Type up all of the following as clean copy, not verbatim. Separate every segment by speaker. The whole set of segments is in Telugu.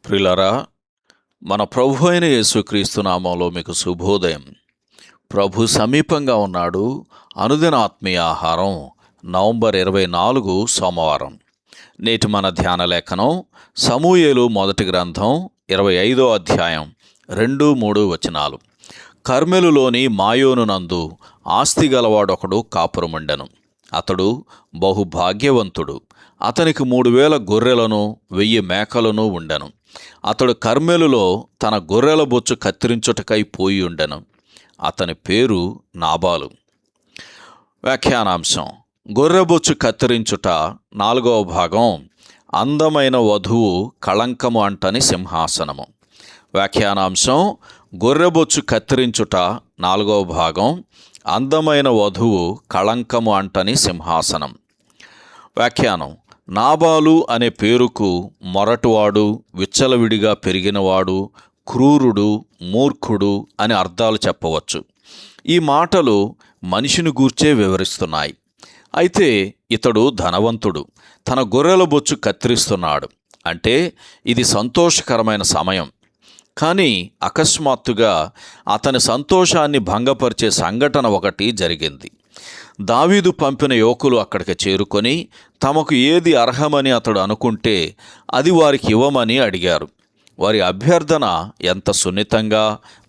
Speaker 1: ప్రియులారా, మన ప్రభు అయిన యేసుక్రీస్తు నామంలో మీకు శుభోదయం. ప్రభు సమీపంగా ఉన్నాడు. అనుదిన ఆత్మీయ ఆహారం నవంబర్ 24 సోమవారం. నేటి మన ధ్యాన లేఖనం సమూయేలు మొదటి గ్రంథం 25వ అధ్యాయం 2-3 వచనాలు. కర్మెలులోని మాయోను నందు ఆస్తి గలవాడొకడు కాపురముండెను. అతడు బహుభాగ్యవంతుడు. అతనికి 3000 గొర్రెలను 1000 మేకలను ఉండెను. అతడు కర్మెలులో తన గొర్రెల బొచ్చు కత్తిరించుటకై పోయి ఉండెను. అతని పేరు నాబాలు. వ్యాఖ్యానాంశం: గొర్రెబొచ్చు కత్తిరించుట 4వ భాగం. అందమైన వధువు కళంకము అంటని సింహాసనము. వ్యాఖ్యానాంశం: గొర్రెబొచ్చు కత్తిరించుట 4వ భాగం. అందమైన వధువు కళంకము అంటని సింహాసనం. వ్యాఖ్యానం: నాబాలు అనే పేరుకు మొరటువాడు, విచ్చలవిడిగా పెరిగినవాడు, క్రూరుడు, మూర్ఖుడు అని అర్థాలు చెప్పవచ్చు. ఈ మాటలు మనిషిని గూర్చే వివరిస్తున్నాయి. అయితే ఇతడు ధనవంతుడు. తన గొర్రెల బొచ్చు కత్తిరిస్తున్నాడు. అంటే ఇది సంతోషకరమైన సమయం. కానీ అకస్మాత్తుగా అతని సంతోషాన్ని భంగపరిచే సంఘటన ఒకటి జరిగింది. దావీదు పంపిన యువకులు అక్కడికి చేరుకొని తమకు ఏది అర్హమని అతడు అనుకుంటే అది వారికి ఇవ్వమని అడిగారు. వారి అభ్యర్థన ఎంత సున్నితంగా,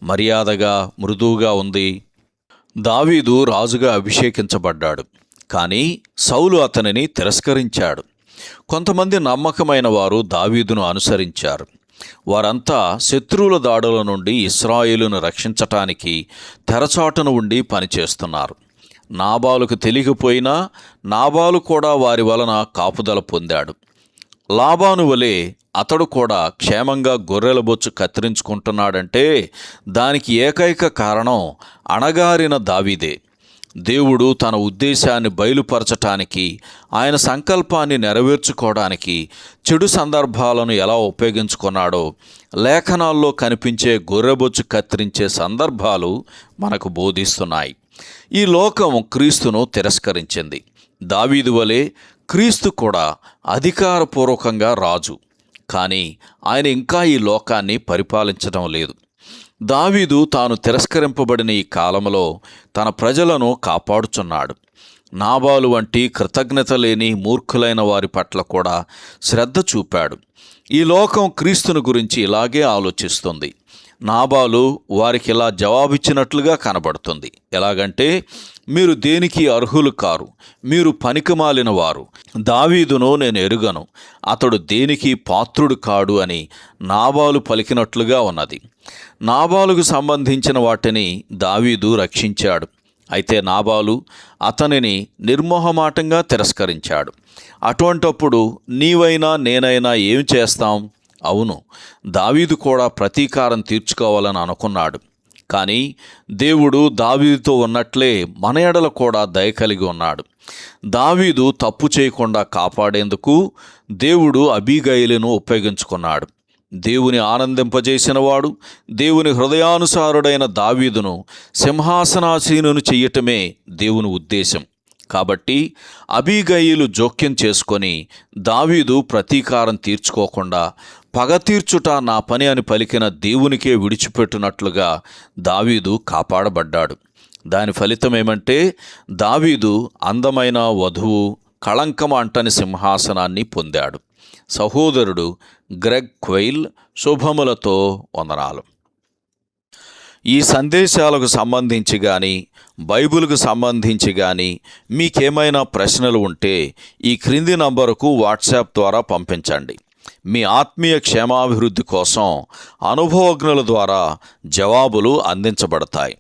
Speaker 1: మర్యాదగా, మృదువుగా ఉంది. దావీదు రాజుగా అభిషేకించబడ్డాడు. కానీ సౌలు అతనిని తిరస్కరించాడు. కొంతమంది నమ్మకమైన వారు దావీదును అనుసరించారు. వారంతా శత్రువుల దాడుల నుండి ఇశ్రాయేలును రక్షించటానికి తెరచాటును ఉండి పనిచేస్తున్నారు. నాబాలుకు తెలియకపోయినా నాబాలు కూడా వారి వలన కాపుదల పొందాడు. లాబాను వలె అతడు కూడా క్షేమంగా గొర్రెల బొచ్చు కత్తిరించుకుంటున్నాడంటే దానికి ఏకైక కారణం అణగారిన దావీదే. దేవుడు తన ఉద్దేశాన్ని బయలుపరచటానికి, ఆయన సంకల్పాన్ని నెరవేర్చుకోవడానికి చెడు సందర్భాలను ఎలా ఉపయోగించుకున్నాడో లేఖనాల్లో కనిపించే గొర్రెబొచ్చు కత్తిరించే సందర్భాలు మనకు బోధిస్తున్నాయి. ఈ లోకం క్రీస్తును తిరస్కరించింది. దావీదు వలె క్రీస్తు కూడా అధికారపూర్వకంగా రాజు. కానీ ఆయన ఇంకా ఈ లోకాన్ని పరిపాలించడం లేదు. దావీదు తాను తిరస్కరింపబడిన ఈ కాలంలో తన ప్రజలను కాపాడుచున్నాడు. నాబాలు వంటి కృతజ్ఞత లేని మూర్ఖులైన వారి పట్ల కూడా శ్రద్ధ చూపాడు. ఈ లోకం క్రీస్తుని గురించి ఇలాగే ఆలోచిస్తుంది. నాబాలు వారికి ఇలా జవాబిచ్చినట్లుగా కనబడుతుంది. ఎలాగంటే, మీరు దేనికి అర్హులు కారు, మీరు పనికిమాలిన వారు, దావీదును నేను ఎరుగను, అతడు దేనికి పాత్రుడు కాడు అని నాబాలు పలికినట్లుగా ఉన్నది. నాబాలుకు సంబంధించిన వాటిని దావీదు రక్షించాడు. అయితే నాబాలు అతనిని నిర్మోహమాటంగా తిరస్కరించాడు. అటువంటప్పుడు నీవైనా నేనైనా ఏం చేస్తాం? అవును, దావీదు కూడా ప్రతీకారం తీర్చుకోవాలని అనుకున్నాడు. కానీ దేవుడు దావీదుతో ఉన్నట్లే మన ఎడల కూడా దయ కలిగి ఉన్నాడు. దావీదు తప్పు చేయకుండా కాపాడేందుకు దేవుడు అబీగయలును ఉపయోగించుకున్నాడు. దేవుని ఆనందింపజేసినవాడు, దేవుని హృదయానుసారుడైన దావీదును సింహాసనాసీనుని చెయ్యటమే దేవుని ఉద్దేశం. కాబట్టి అబీగయలు జోక్యం చేసుకొని దావీదు ప్రతీకారం తీర్చుకోకుండా పగ తీర్చుట నా పని అని పలికిన దేవునికే విడిచిపెట్టినట్లుగా దావీదు కాపాడబడ్డాడు. దాని ఫలితం ఏమంటే దావీదు అందమైన వధువు, కళంకం అంటని సింహాసనాన్ని పొందాడు. సహోదరుడు గ్రెగ్ క్వెయిల్ శుభములతో వందనాలు. ఈ సందేశాలకు సంబంధించి కానీ, బైబిల్కు సంబంధించి కానీ మీకేమైనా ప్రశ్నలు ఉంటే ఈ క్రింది నంబరుకు వాట్సాప్ ద్వారా పంపించండి. మీ ఆత్మీయ క్షేమాభివృద్ధి కోసం అనుభవజ్ఞుల ద్వారా జవాబులు అందించబడతాయి.